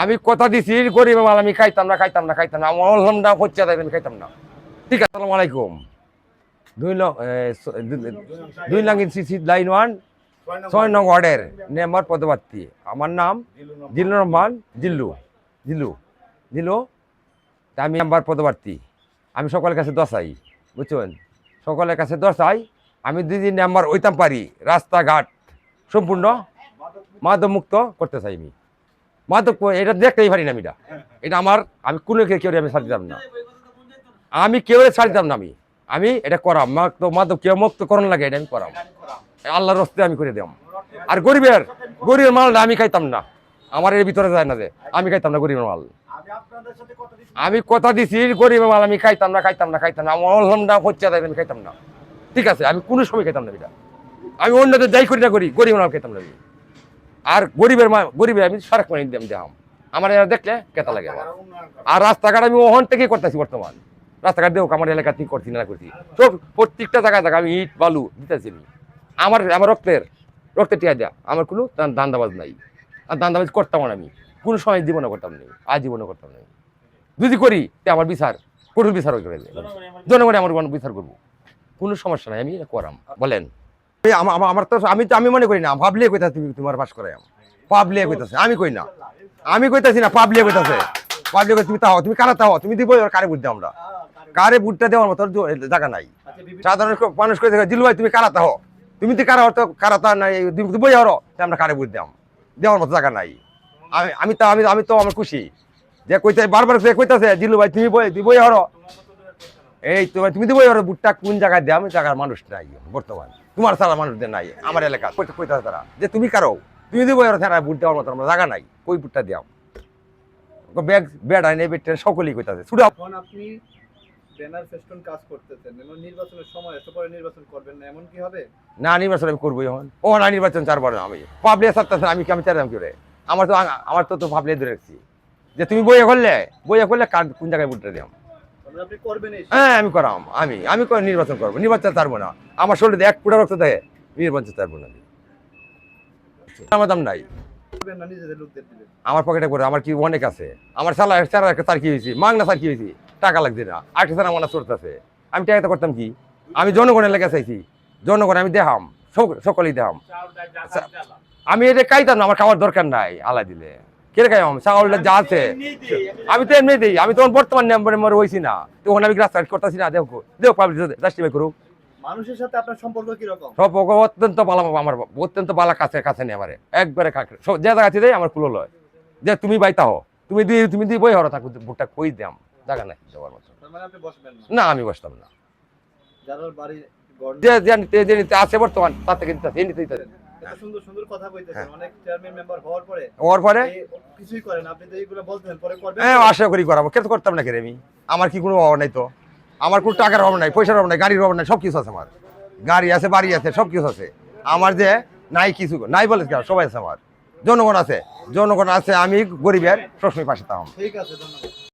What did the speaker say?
আমি কথা দিছি গরিব মাল আমি খাইতাম না আমার বললাম না হচ্ছে তাই আমি খাইতাম না। ঠিক আছে, আসসালামু আলাইকুম। 2 নং সিসি লাইন 1 6 নং ওয়ার্ডের মেম্বার পদপ্রার্থী। আমার নাম জিল্লুর রহমান। জিল্লু জিল্লু জিল্লু তা আমি মেম্বার পদপ্রার্থী। আমি সকলের কাছে দশাই, বুঝছেন, সকলের কাছে দশাই। আমি 2 দিন মেম্বার হইতাম পারি। রাস্তাঘাট সম্পূর্ণ মাদক মুক্ত করতে চাই। আমি মাদক এটা দেখতেই পারি না। এটা আমার, আমি কোনো কেউ আমি ছাড় দিতাম না। আমি কেউ ছাড় দিতাম না। আমি এটা করাম। মাদক কেউ মুক্ত করণ লাগে, এটা আমি করাম। আল্লাহর রস্তে আমি করে দিলাম। আর গরিবের মালটা আমি খাইতাম না। আমার এর ভিতরে যায় না যে আমি খাইতাম না গরিবের মাল। আমি কথা দিছি গরিবের মাল আমি খাইতাম না। আমার বললাম না হচ্ছে তাই আমি খাইতাম না। ঠিক আছে, আমি কোনো সময় খাইতাম না এটা। আমি অন্যদের দায়ী করি না, করি গরিবের মাল খাইতাম না। আর গরিবের আমি সারাক মানে দিলাম। আমার এরা দেখলে কেতা লাগে আমার। আর রাস্তাঘাট আমি ওখান থেকেই করতেছি। বর্তমান রাস্তাঘাট দেখ আমার এলাকা থেকে করছি না করছি সব প্রত্যেকটা জায়গায় আমি ইট বালু দিতেছি। আমার রক্তের টিয়া দেয়া আমার কোনো দান্দাবাজ নাই। আর দান্দাবাজ করতাম না। আমি কোনো সময় জীবনে করতাম নেই, আজীবনে করতাম নেই। যদি করি তে আমার বিচার কঠোর বিচার করে দেবে জনগণে। আমার বিচার করবো, কোনো সমস্যা নাই। আমি করাম বলেন। আমার তো আমি মনে করি না। ভাবলিয়ে কইতা তুমি তোমার বাস করে পাবলিয়ে কইতাছে। আমি কই না, আমি কইতাছি না। পাবলিয়ে কইতাছে। পাবলিয়ে তুমি তাও তুমি কারা তাও তুমি দিব কারে বুঝতে আমরা কারে বুটটা দেওয়ার মতো জায়গা নাই। সাধারণ মানুষ কইতে জিলু ভাই তুমি কারা তাও তুমি তো কারা হতো কারা তা নাই বই হরো আমরা কারে বুঝ দাম দেওয়ার মতো জায়গা নাই। আমি তো আমার খুশি যে কইতে বারবার কইতাছে জিলু ভাই তুমি বই হরো এই তুমি দিবই হরো বুটটা কোন জায়গায় দেয়। আমি জায়গার মানুষ নাই বর্তমান, তোমার সারা মানুষদের নাই আমার এলাকা। কইতাছে তারা যে তুমি কারো তুমি দিবই হরো তারা বুট দেওয়ার মতো আমরা জায়গা নাই। কই বুটটা দেও ব্যাগ বেড়াই নেই বেটে সকলেই কইতাছে শুধু আপনি ব্যানার ফেস্টুন কাজ করতেছেন এবং নির্বাচনের সময় এসে পরে নির্বাচন করবেন না, এমন কি হবে? না, নির্বাচন আমি করবোই। এখন ও না, নির্বাচন চারবার আমি পাবলিক ছাড়তেছে। আমি চাইলাম কি করে? আমার তো পাবলিক ধরে রাখছি যে তুমি বইয়ে করলে কোন জায়গায় ভোটটা দিলাম। আপনি করবেন? হ্যাঁ, আমি করাম। আমি নির্বাচন করবো। নির্বাচন চারবো না। আমার শরীরে 1 ফুটা রক্ত থাকে, নির্বাচন চারবো না। আমার দাম নাই। আমার পকেটে করে আমার কি অনেক আছে। আমার সারা একটা তার কি হয়েছি মাংনা তার কি হয়েছি টাকা লাগছে না। আরেকটা সারা আমার চলতেছে। আমি টাকা করতাম কি? আমি জনগণের লেগে চাইছি। জনগণ আমি দেখাম, সকলেই দেখাম। আমি এটা খাইতাম না, আমার খাওয়ার দরকার নাই। আলা দিলে কে খাইম চাউলটা যা আছে আমি তো এমনি দিই। আমি তখন বর্তমান মেম্বার হয়েছি না, তখন আমি রাস্তা করতেছি না। দেখো পাবলিক জাস্টিফাই করুক। মানুষের সাথে আপনার সম্পর্ক কিরকম? সম্পর্ক অত্যন্ত ভালো। আমার অত্যন্ত ভালো, কাছে নেই আমার একবারে যে জায়গাতে দেয় আমার কুলো লয় যে তুমি বাইতা হো তুমি বই হরো থাকো ভোটটা কই দাম জায়গা নাই দেওয়ার মতো। না, আমি বসতাম না। যারা বাড়ি যে আছে বর্তমান তার থেকে নিতেই সুন্দর সুন্দর কথা কইতেছেন, অনেক চেয়ারম্যান মেম্বার হওয়ার পরে কিছুই করেন আপনি, তো এইগুলো বলতেন পরে করবেন। হ্যাঁ, আশা করি করাবো। কেন করতাম না কেন? আমার কি কোনো অভাব নাই তো? আমার কোনো টাকার অভাব নাই, পয়সার অভাব নাই, গাড়ির অভাব নাই, সব কিছু আছে আমার। গাড়ি আছে, বাড়ি আছে, সব কিছু আছে আমার। যে নাই কিছু নাই বলে সবাই আছে আমার। জনগণ আছে। আমি গরিবের সবসময় পাশে থাকতাম। ঠিক আছে, ধন্যবাদ।